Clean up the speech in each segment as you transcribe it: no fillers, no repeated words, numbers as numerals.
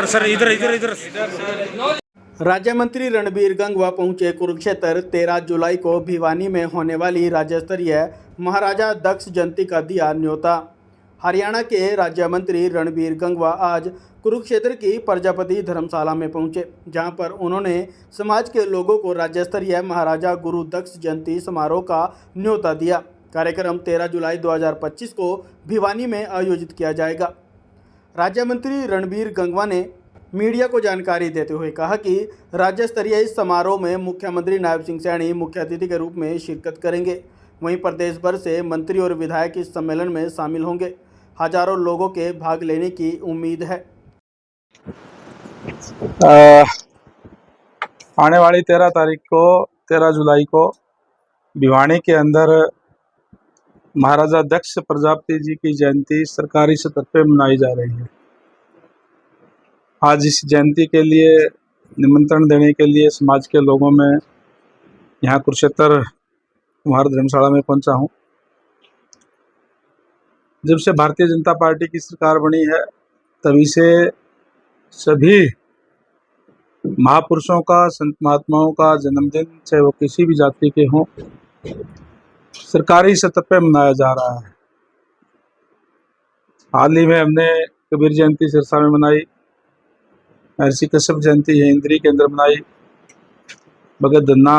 Sir इधर। राज्य मंत्री रणबीर गंगवा पहुंचे कुरुक्षेत्र। 13 जुलाई को भिवानी में होने वाली राज्य स्तरीय महाराजा दक्ष जयंती का दिया न्योता। हरियाणा के राज्य मंत्री रणबीर गंगवा आज कुरुक्षेत्र की प्रजापति धर्मशाला में पहुंचे, जहां पर उन्होंने समाज के लोगों को राज्य स्तरीय महाराजा गुरु दक्ष जयंती समारोह का न्योता दिया। कार्यक्रम 13 जुलाई 2025 को भिवानी में आयोजित किया जाएगा। राज्य मंत्री रणबीर गंगवा ने मीडिया को जानकारी देते हुए कहा कि राज्य स्तरीय इस समारोह में मुख्यमंत्री नायब सिंह सैनी मुख्य अतिथि के रूप में शिरकत करेंगे। वहीं प्रदेश भर से मंत्री और विधायक इस सम्मेलन में शामिल होंगे। हजारों लोगों के भाग लेने की उम्मीद है। आने वाली 13 जुलाई को भिवानी के अंदर महाराजा दक्ष प्रजापति जी की जयंती सरकारी सतह पे मनाई जा रही है। आज इस जयंती के लिए निमंत्रण देने के लिए समाज के लोगों में यहाँ कुरुक्षेत्र कुमार धर्मशाला में पहुंचा हूँ। जब से भारतीय जनता पार्टी की सरकार बनी है तभी से सभी महापुरुषों का, संत महात्माओं का जन्मदिन, चाहे वो किसी भी जाति के हों, सरकारी सतह पे मनाया जा रहा है। हाल ही में हमने कबीर जयंती सिरसा में मनाई, महर्षि कश्यप जयंती इंद्री के अंदर मनाई, भगत धन्ना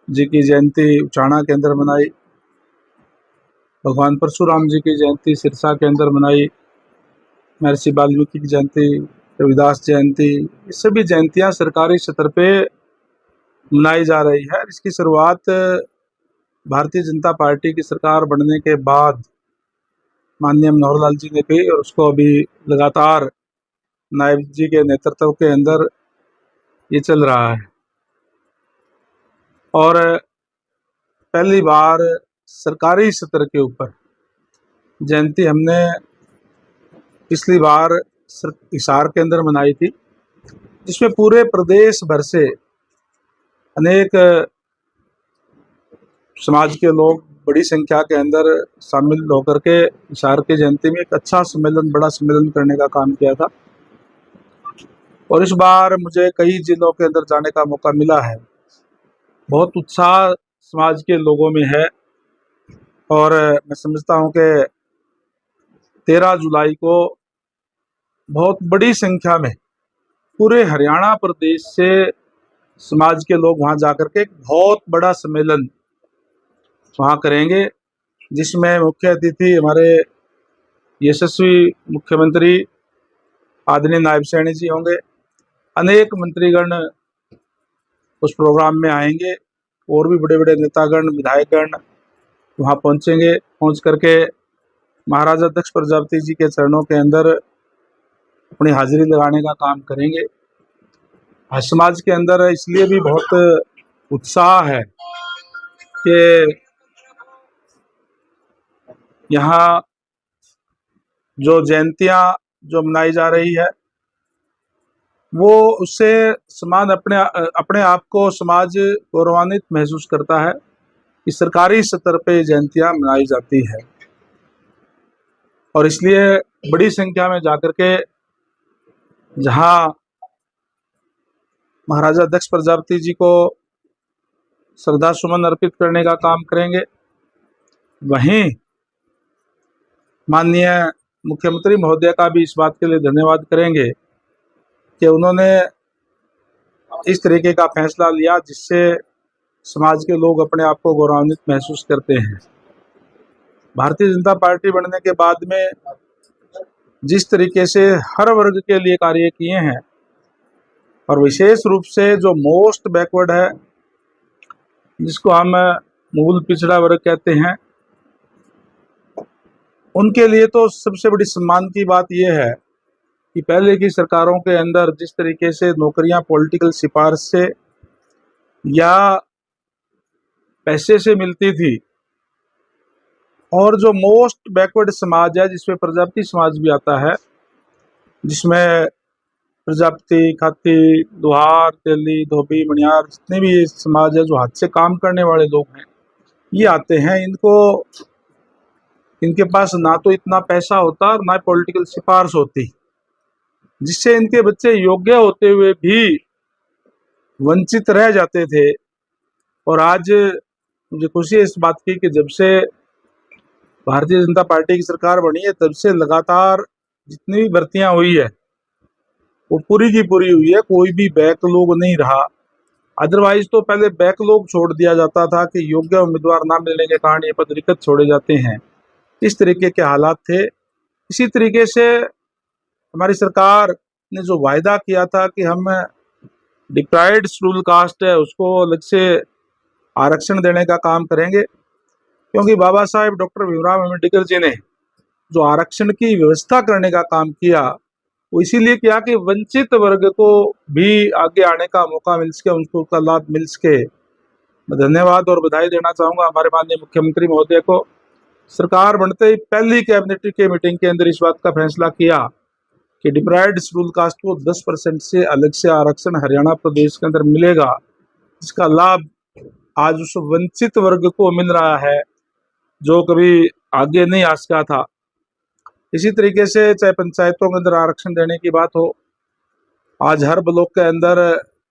जी की जयंती उचाना के अंदर मनाई, भगवान परशुराम जी की जयंती सिरसा के अंदर मनाई, महर्षि वाल्मीकि की जयंती, रविदास जयंती, ये सभी जयंतियां सरकारी स्तर पे मनाई जा रही है। इसकी शुरुआत भारतीय जनता पार्टी की सरकार बनने के बाद माननीय मनोहर लाल जी ने की और उसको अभी लगातार नायब जी के नेतृत्व के अंदर ये चल रहा है। और पहली बार सरकारी स्तर के ऊपर जयंती हमने पिछली बार हिसार के अंदर मनाई थी, जिसमें पूरे प्रदेश भर से अनेक समाज के लोग बड़ी संख्या के अंदर शामिल होकर के हिसार के जयंती में एक अच्छा सम्मेलन, बड़ा सम्मेलन करने का काम किया था। और इस बार मुझे कई जिलों के अंदर जाने का मौका मिला है। बहुत उत्साह समाज के लोगों में है और मैं समझता हूं कि 13 जुलाई को बहुत बड़ी संख्या में पूरे हरियाणा प्रदेश से समाज के लोग वहां जाकर के एक बहुत बड़ा सम्मेलन वहां करेंगे, जिसमें मुख्य अतिथि हमारे यशस्वी मुख्यमंत्री आदरणीय नायब सैनी जी होंगे। अनेक मंत्रीगण उस प्रोग्राम में आएंगे और भी बड़े बड़े नेतागण, विधायकगण वहाँ पहुँचेंगे। पहुँच करके महाराजा दक्ष प्रजापति जी के चरणों के अंदर अपनी हाजिरी लगाने का काम करेंगे। समाज के अंदर इसलिए भी बहुत उत्साह है कि यहाँ जो जयंतियाँ जो मनाई जा रही है वो उससे समाज अपने आप को समाज गौरवान्वित महसूस करता है कि सरकारी स्तर पे जयंतियाँ मनाई जाती है। और इसलिए बड़ी संख्या में जाकर के जहाँ महाराजा दक्ष प्रजापति जी को श्रद्धा सुमन अर्पित करने का काम करेंगे, वहीं माननीय मुख्यमंत्री महोदय का भी इस बात के लिए धन्यवाद करेंगे कि उन्होंने इस तरीके का फैसला लिया जिससे समाज के लोग अपने आप को गौरवान्वित महसूस करते हैं। भारतीय जनता पार्टी बनने के बाद में जिस तरीके से हर वर्ग के लिए कार्य किए हैं और विशेष रूप से जो मोस्ट बैकवर्ड है, जिसको हम मूल पिछड़ा वर्ग कहते हैं, उनके लिए तो सबसे बड़ी सम्मान की बात यह है कि पहले की सरकारों के अंदर जिस तरीके से नौकरियां पॉलिटिकल सिफारिश से या पैसे से मिलती थी, और जो मोस्ट बैकवर्ड समाज है जिसमें प्रजापति समाज भी आता है, जिसमें प्रजापति, खाती, लोहार, तेली, धोबी, मणियार, जितने भी ये समाज है जो हाथ से काम करने वाले लोग हैं, ये आते हैं। इनको इनके पास ना तो इतना पैसा होता और ना पॉलिटिकल सिफारिश होती, जिससे इनके बच्चे योग्य होते हुए भी वंचित रह जाते थे। और आज मुझे खुशी है इस बात की कि जब से भारतीय जनता पार्टी की सरकार बनी है तब से लगातार जितनी भी भर्तियां हुई है वो पूरी की पूरी हुई है, कोई भी बैकलॉग नहीं रहा। अदरवाइज तो पहले बैकलॉग छोड़ दिया जाता था कि योग्य उम्मीदवार ना मिलने के कारण ये पद रिक्त छोड़े जाते हैं, इस तरीके के हालात थे। इसी तरीके से हमारी सरकार ने जो वायदा किया था कि हम डिप्राइव्ड शेड्यूल कास्ट है उसको अलग से आरक्षण देने का काम करेंगे, क्योंकि बाबा साहेब डॉक्टर भीमराव अम्बेडकर जी ने जो आरक्षण की व्यवस्था करने का काम किया वो इसीलिए किया कि वंचित वर्ग को भी आगे आने का मौका मिल सके, उनको उसका लाभ मिल सके। मैं धन्यवाद और बधाई देना चाहूंगा हमारे माननीय मुख्यमंत्री महोदय को। सरकार बनते ही पहली कैबिनेट की मीटिंग के अंदर इस बात का फैसला किया कि डिप्राइव्ड शेड्यूल कास्ट को 10% से अलग से आरक्षण हरियाणा प्रदेश के अंदर मिलेगा, जिसका लाभ आज उस वंचित वर्ग को मिल रहा है जो कभी आगे नहीं आ सका था। इसी तरीके से चाहे पंचायतों के अंदर आरक्षण देने की बात हो, आज हर ब्लॉक के अंदर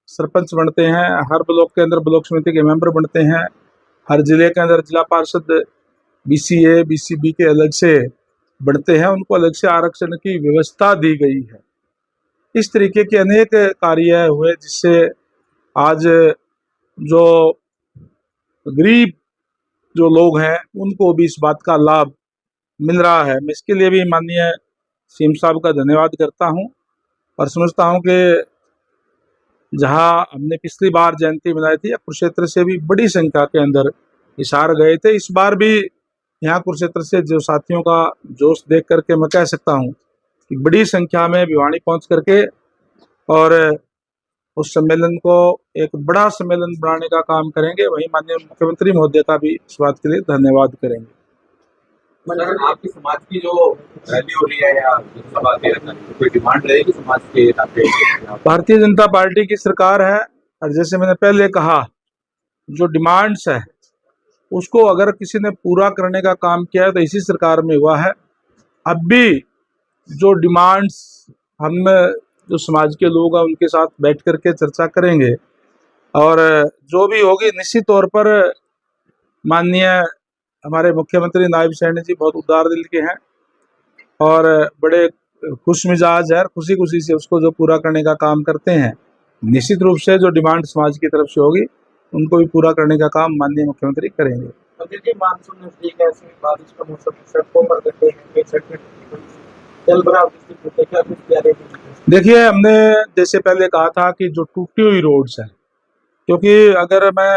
सरपंच बनते हैं, हर ब्लॉक के अंदर ब्लॉक समिति के मेंबर बनते हैं, हर जिले के अंदर जिला पार्षद BCA BCB के अलग से बनते हैं, उनको अलग से आरक्षण की व्यवस्था दी गई है। इस तरीके के अनेक कार्य हुए जिससे आज जो गरीब जो लोग हैं उनको भी इस बात का लाभ मिल रहा है। मैं इसके लिए भी माननीय CM साहब का धन्यवाद करता हूं और समझता हूं कि जहां हमने पिछली बार जयंती मनाई थी कुरुक्षेत्र से भी बड़ी संख्या के अंदर हिसार गए थे, इस बार भी यहाँ कुरुक्षेत्र से जो साथियों का जोश देख करके मैं कह सकता हूँ कि बड़ी संख्या में भिवानी पहुँच करके और उस सम्मेलन को एक बड़ा सम्मेलन बनाने का काम करेंगे। वहीं माननीय मुख्यमंत्री महोदय का भी इस बात के लिए धन्यवाद करेंगे। मतलब आपकी समाज की जो रैली हो रही है या सभा के कोई डिमांड रहेगी समाज के नाते? भारतीय जनता पार्टी की सरकार है और जैसे मैंने पहले कहा जो डिमांड्स है उसको अगर किसी ने पूरा करने का काम किया है तो इसी सरकार में हुआ है। अब भी जो डिमांड्स हम जो समाज के लोग हैं उनके साथ बैठ करके चर्चा करेंगे और जो भी होगी निश्चित तौर पर माननीय हमारे मुख्यमंत्री नायब सैनी जी बहुत उदार दिल के हैं और बड़े खुश मिजाज है, खुशी खुशी से उसको जो पूरा करने का काम करते हैं। निश्चित रूप से जो डिमांड समाज की तरफ से होगी उनको भी पूरा करने का काम माननीय मुख्यमंत्री करेंगे। मानसून नजदीक है, बारिश का मौसम, सड़कों पर गड्ढे हैं, जल भराव की स्थिति क्या कुछ कह रहे हैं? देखिए हमने जैसे पहले कहा था कि जो टूटी हुई रोड्स है, क्योंकि अगर मैं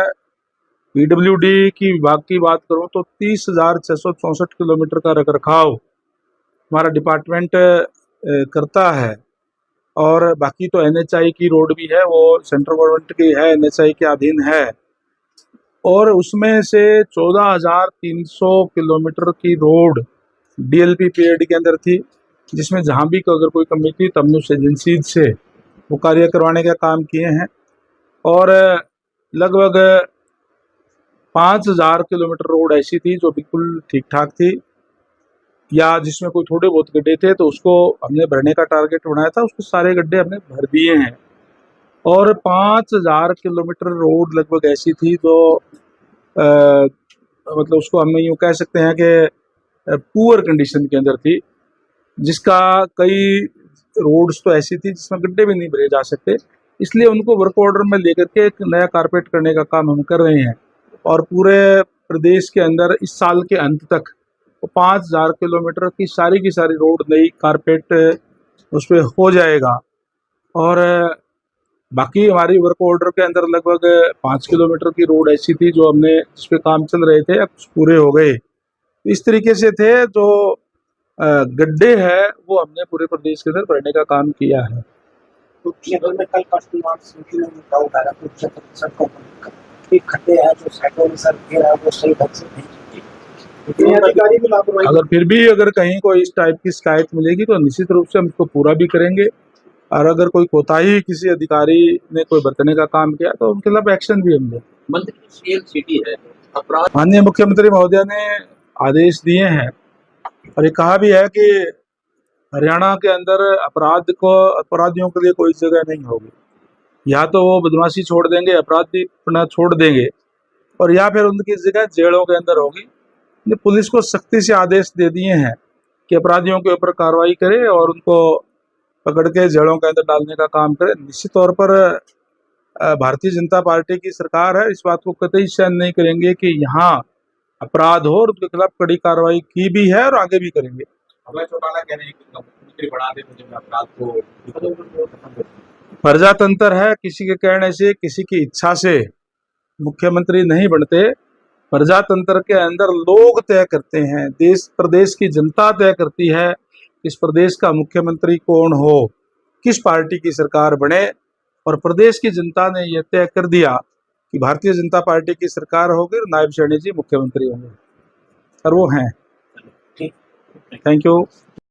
PWD की विभाग की बात करूं तो 30,664 किलोमीटर का रखरखाव हमारा डिपार्टमेंट करता है और बाकी तो NHI की रोड भी है, वो सेंट्रल गवर्नमेंट की है, NHI के अधीन है और उसमें से 14,300 किलोमीटर की रोड DLP पीरियड के अंदर थी, जिसमें जहाँ भी अगर कोई कमी थी तब उस एजेंसी से वो कार्य करवाने का काम किए हैं और लगभग 5,000 किलोमीटर रोड ऐसी थी जो बिल्कुल ठीक ठाक थी या जिसमें कोई थोड़े बहुत गड्ढे थे तो उसको हमने भरने का टारगेट बनाया था, उसके सारे गड्ढे हमने भर दिए हैं और 5,000 किलोमीटर रोड लगभग ऐसी थी जो मतलब उसको हम यूँ कह सकते हैं कि पुअर कंडीशन के अंदर थी, जिसका कई रोड्स तो ऐसी थी जिसमें गड्ढे भी नहीं भरे जा सकते। इसलिए उनको वर्क ऑर्डर में लेकर के एक नया कारपेट करने का काम हम कर रहे हैं और पूरे प्रदेश के अंदर इस साल के अंत तक 5,000 किलोमीटर की सारी रोड नई कारपेट उस पर हो जाएगा और बाकी हमारी वर्क ऑर्डर के अंदर लगभग 5 किलोमीटर की रोड ऐसी थी जो हमने जिस पे काम चल रहे थे कुछ पूरे हो गए। इस तरीके से थे जो गड्ढे है वो हमने पूरे प्रदेश के अंदर भरने का काम किया है। तो केवल में कल खड्डे हैं जो साइडों में सर घेरा वो सही ढंग से नहीं, अधिकारी भी लापरवाही। अगर फिर भी अगर कहीं कोई इस टाइप की शिकायत मिलेगी तो निश्चित रूप से हम उसको पूरा भी करेंगे और अगर कोई कोताही किसी अधिकारी ने कोई बरतने का काम किया तो उनके खिलाफ एक्शन भी हम लेंगे। मंत्री CM सिटी है, अपराध माननीय मुख्यमंत्री महोदय ने आदेश दिए हैं और ये कहा भी है कि हरियाणा के अंदर अपराधियों के लिए कोई जगह नहीं होगी। या तो वो बदमाशी छोड़ देंगे, अपराधीपना छोड़ देंगे, और या फिर उनकी जगह जेलों के अंदर होगी। ये पुलिस को सख्ती से आदेश दे दिए हैं कि अपराधियों के ऊपर कार्रवाई करे और उनको पकड़ के जेलों के अंदर डालने का काम करे। निश्चित तौर पर भारतीय जनता पार्टी की सरकार है, इस बात को कतई सहन नहीं करेंगे कि यहाँ अपराध हो, और उनके खिलाफ कड़ी कार्रवाई की भी है और आगे भी करेंगे। अभय चौटाला कह रहे हैं कि मुख्यमंत्री बना दे मुझे, मैं अपराध को प्रजातंत्र है, किसी के कहने से, किसी की इच्छा से मुख्यमंत्री नहीं बनते। प्रजातंत्र के अंदर लोग तय करते हैं, देश प्रदेश की जनता तय करती है इस प्रदेश का मुख्यमंत्री कौन हो, किस पार्टी की सरकार बने, और प्रदेश की जनता ने यह तय कर दिया कि भारतीय जनता पार्टी की सरकार होगी और नायब सैनी जी मुख्यमंत्री होंगे, और वो हैं। Thank you.